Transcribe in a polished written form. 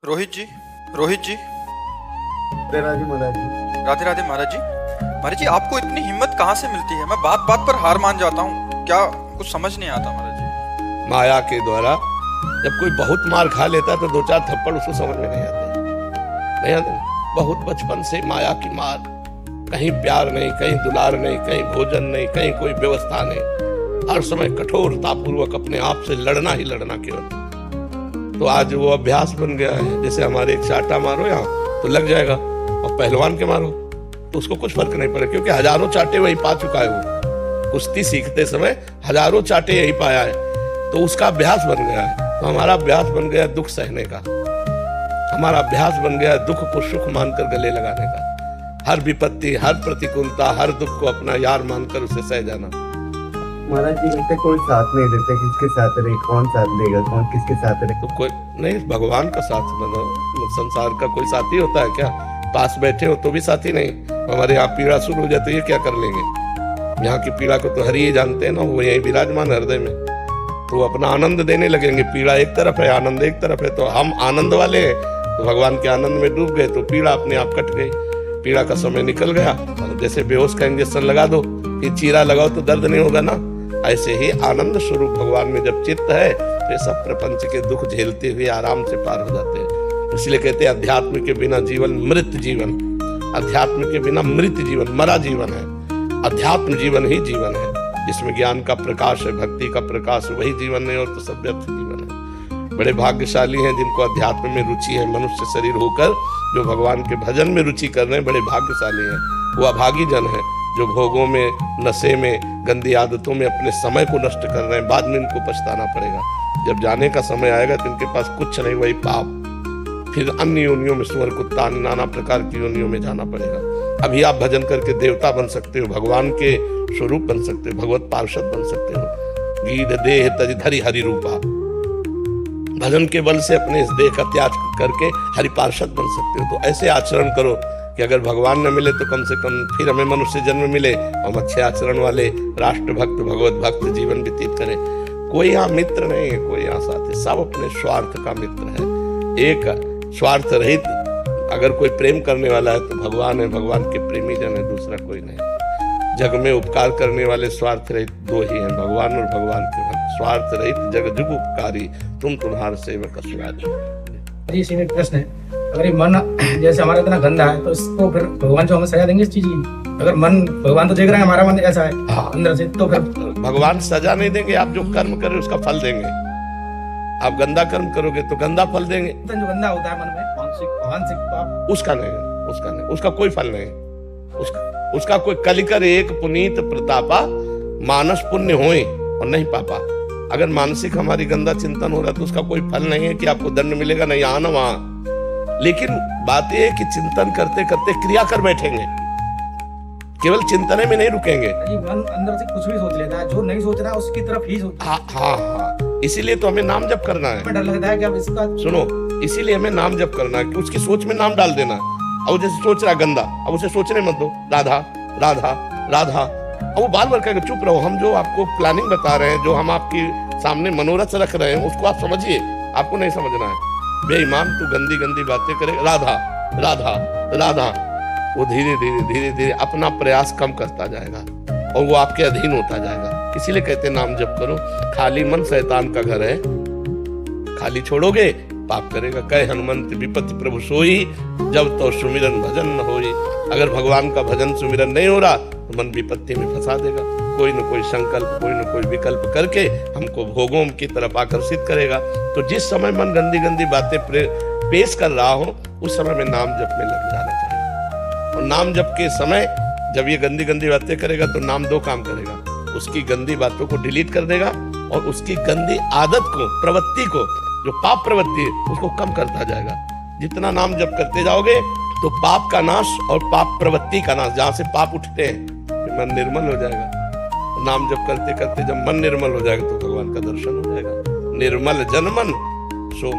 रोहित जी, रोहित जी, राधे महाराज जी। राधे राधे महाराज जी। महाराज जी, आपको इतनी हिम्मत कहाँ से मिलती है? मैं बात बात पर हार मान जाता हूँ, क्या कुछ समझ नहीं आता महाराज जी। माया के द्वारा जब कोई बहुत मार खा लेता है तो दो चार थप्पड़ उसको समझ में नहीं आते, नहीं आते। बहुत बचपन से माया की मार, कहीं प्यार नहीं, कहीं दुलार नहीं, कहीं भोजन नहीं, कहीं कोई व्यवस्था नहीं, हर समय कठोरता पूर्वक अपने आप से लड़ना ही लड़ना केवल। तो आज वो अभ्यास बन गया है। जैसे हमारे एक चाटा मारो यहाँ तो लग जाएगा, और पहलवान के मारो तो उसको कुछ फर्क नहीं पड़ेगा, क्योंकि हजारों चाटे वही पा चुका है। वो कुश्ती सीखते समय हजारों चाटे यही पाया है, तो उसका अभ्यास बन गया है। तो हमारा अभ्यास बन गया दुख सहने का, हमारा अभ्यास बन गया दुख को सुख मानकर गले लगाने का। हर विपत्ति, हर प्रतिकूलता, हर दुख को अपना यार मानकर उसे सह जाना। महाराज जी कहते कोई साथ नहीं देते, किसके साथ रहे, कौन साथ देगा, कौन किसके साथ रहे। तो कोई नहीं, भगवान का साथ बनो। संसार का कोई साथी होता है क्या? पास बैठे हो तो भी साथी नहीं। हमारे यहाँ पीड़ा शुरू हो जाए तो ये क्या कर लेंगे? यहाँ की पीड़ा को तो हरि ही जानते हैं ना, वो यही विराजमान हृदय में, तो अपना आनंद देने लगेंगे। पीड़ा एक तरफ है, आनंद एक तरफ है, तो हम आनंद वाले हैं तो भगवान के आनंद में डूब गए, तो पीड़ा अपने आप कट गई। पीड़ा का समय निकल गया। जैसे बेहोश का इंजेक्शन लगा दो, कि चीरा लगाओ तो दर्द नहीं होगा ना, ऐसे ही आनंद स्वरूप भगवान में जब चित्त है तो ये सब प्रपंच के दुख झेलते हुए आराम से पार हो जाते हैं। इसलिए कहते हैं अध्यात्म के बिना जीवन मृत जीवन, अध्यात्म के बिना मृत जीवन, मरा जीवन है। अध्यात्म जीवन ही जीवन है, जिसमें ज्ञान का प्रकाश है, भक्ति का प्रकाश, वही जीवन है, और तो सब व्यर्थ जीवन है। बड़े भाग्यशाली हैं जिनको अध्यात्म में रुचि है, मनुष्य शरीर होकर जो भगवान के भजन में रुचि कर रहे हैं, बड़े भाग्यशाली हैं। वो अभागी जन है जो भोगों में, नशे में, गंदी आदतों में अपने समय को नष्ट कर रहे हैं। बाद में इनको पछताना पड़ेगा। जब जाने का समय आएगा तो इनके पास कुछ नहीं, वही पाप, फिर अन्य योनियों में, सुअर, कुत्ता, नाना प्रकार की योनियों में जाना पड़ेगा। अभी आप भजन करके देवता बन सकते हो, भगवान के स्वरूप बन सकते हो, भगवत पार्षद बन सकते हो। गीध देह तज धरि हरि रूपा, भजन के बल से अपने इस देह का त्याग करके हरि पार्षद बन सकते हो। तो ऐसे आचरण करो कि अगर भगवान न मिले तो कम से कम फिर हमें मनुष्य जन्म मिले, हम अच्छे आचरण वाले राष्ट्र भक्त, भगवत भक्त जीवन व्यतीत करें। कोई यहाँ मित्र नहीं है, कोई यहाँ साथी, सब अपने स्वार्थ का मित्र है। एक स्वार्थ रहित अगर कोई प्रेम करने वाला है तो भगवान है, भगवान के प्रेमी जन है, दूसरा कोई नहीं। जग में उपकार करने वाले स्वार्थ रहित दो ही हैं, भगवान और भगवान के भक्त। स्वार्थ रहित जग जुग उपकारी, तुम तुम्हारे सेवक असुराज। जी सीमित प्रश्न है, अगर ये मन जैसे हमारा इतना गंदा है तो इसको फिर भगवान जो हमें सजा देंगे इस चीज की? अगर मन, भगवान तो देख रहे हैं हमारा मन ऐसा है अंदर से, तो फिर भगवान सजा नहीं देंगे। आप जो कर्म करें उसका फल देंगे। आप गंदा कर्म करोगे तो गंदा फल देंगे। जो गंदा होता है मन में मानसिक पाप, उसका नहीं, उसका कोई फल नहीं। उसका कोई कलिकर एक पुनीत प्रतापा, मानस पुण्य होए और नहीं पापा। अगर मानसिक हमारी गंदा चिंतन हो रहा है तो उसका कोई फल नहीं है कि आपको दंड मिलेगा, नहीं यहाँ ना वहां। लेकिन बात यह है कि चिंतन करते करते क्रिया कर बैठेंगे, केवल चिंतने में नहीं रुकेंगे। मन अंदर से कुछ भी सोच लेता है, जो नहीं सोच रहा है उसकी तरफ ही सोच। हाँ, इसीलिए तो हमें नाम जप करना है। डर लगता है कि अब इसका सुनो, इसीलिए हमें नाम जप करना है कि उसकी सोच में नाम डाल देना। अब जैसे सोच रहा है गंदा, अब उसे सोचने मत दो, राधा राधा राधा। अब वो बार बार कहेगा चुप रहो। हम जो आपको प्लानिंग बता रहे हैं, जो हम आपके सामने मनोरथ रख रहे हैं, उसको आप समझिए। आपको नहीं समझना है। बेईमान तू गंदी गंदी बातें करे, राधा राधा राधा। वो धीरे धीरे धीरे धीरे अपना प्रयास कम करता जाएगा और वो आपके अधीन होता जाएगा। इसीलिए कहते हैं नाम जप करो। खाली मन शैतान का घर है, खाली छोड़ोगे पाप करेगा। कहे हनुमंत विपत्ति प्रभु सोई, जब तो सुमिरन भजन न होई। अगर भगवान का भजन सुमिरन नहीं हो रहा तो मन विपत्ति में फंसा देगा। कोई न कोई संकल्प, कोई न कोई विकल्प करके हमको भोगों की तरफ आकर्षित करेगा। तो जिस समय मन गंदी गंदी बातें पेश कर रहा हो, उस समय में नाम जप में लग जाना चाहिए। और नाम जप के समय जब ये गंदी गंदी बातें करेगा तो नाम दो काम करेगा। उसकी गंदी बातों को डिलीट कर देगा और उसकी गंदी आदत को, प्रवृत्ति को, जो पाप प्रवृत्ति है, उसको कम करता जाएगा। जितना नाम जप करते जाओगे तो पाप का नाश और पाप प्रवृत्ति का नाश, जहां से पाप उठते हैं, मन निर्मल हो जाएगा। नाम जप करते करते जब मन निर्मल हो जाएगा तो भगवान का दर्शन हो जाएगा। निर्मल जन मन सो